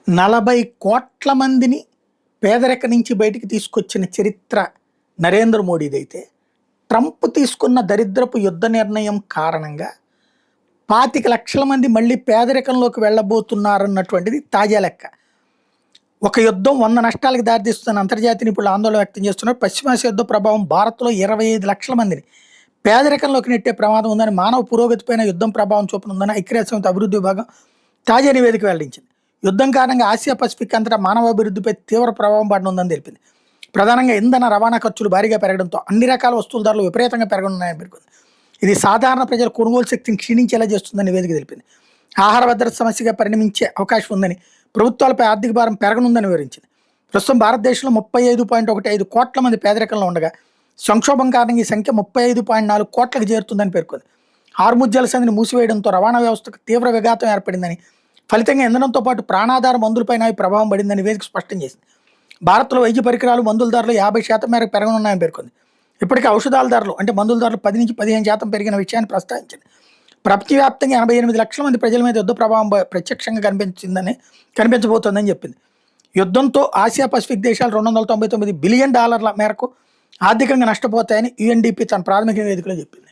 40 కోట్ల మందిని పేదరిక నుంచి బయటికి తీసుకొచ్చిన చరిత్ర నరేంద్ర మోడీదైతే, ట్రంప్ తీసుకున్న దరిద్రపు యుద్ధ నిర్ణయం కారణంగా 25 లక్షల మంది మళ్ళీ పేదరికంలోకి వెళ్ళబోతున్నారన్నటువంటిది తాజా లెక్క. ఒక యుద్ధం 100 నష్టాలకు దారితీస్తున్న అంతర్జాతీయ నిపుణులు ఆందోళన వ్యక్తం చేస్తున్నారు. పశ్చిమాసియా యుద్ధ ప్రభావం భారత్లో 25 లక్షల మందిని పేదరికంలోకి నెట్టే ప్రమాదం ఉందని, మానవ పురోగతిపైన యుద్ధం ప్రభావం చూపనుందని ఐక్యరాజ్యసమితి అభివృద్ధి విభాగం తాజా నివేదిక వెల్లడించింది. యుద్ధం కారణంగా ఆసియా పసిఫిక్ అంతటా మానవాభివృద్ధిపై తీవ్ర ప్రభావం పడనుందని తెలిపింది. ప్రధానంగా ఇంధన రవాణా ఖర్చులు భారీగా పెరగడంతో అన్ని రకాల వస్తువుల ధరలు విపరీతంగా పెరగనున్నాయని పేర్కొంది. ఇది సాధారణ ప్రజల కొనుగోలు శక్తిని క్షీణించేలా చేస్తుందని నివేదిక తెలిపింది. ఆహార భద్రత సమస్యగా పరిణమించే అవకాశం ఉందని, ప్రభుత్వాలపై ఆర్థిక భారం పెరగనుందని వివరించింది. ప్రస్తుతం భారతదేశంలో 35.15 కోట్ల మంది పేదరికంలో ఉండగా, సంక్షోభం కారణంగా ఈ సంఖ్య 35.4 కోట్లకు చేరుతుందని పేర్కొంది. హార్ముజ్ జలసంధిని మూసివేయడంతో రవాణా వ్యవస్థకు తీవ్ర విఘాతం ఏర్పడిందని, ఫలితంగా ఇంధనంతో పాటు ప్రాణాధార మందులపైన ప్రభావం పడిందని నివేదిక స్పష్టం చేసింది. భారత్లో వైద్య పరికరాలు, మందుల ధరలు 50% మేరకు పెరగనున్నాయని పేర్కొంది. ఇప్పటికే ఔషధాల ధరలు అంటే మందుల ధరలు 10 నుంచి 15% పెరిగిన విషయాన్ని ప్రస్తావించింది. ప్రపంచవ్యాప్తంగా 88 లక్షల మంది ప్రజల మీద యుద్ధ ప్రభావం ప్రత్యక్షంగా కనిపించబోతోందని చెప్పింది. యుద్ధంతో ఆసియా పసిఫిక్ దేశాలు $299 బిలియన్ మేరకు ఆర్థికంగా నష్టపోతాయని యుఎన్డిపి తన ప్రాథమిక నివేదికలో చెప్పింది.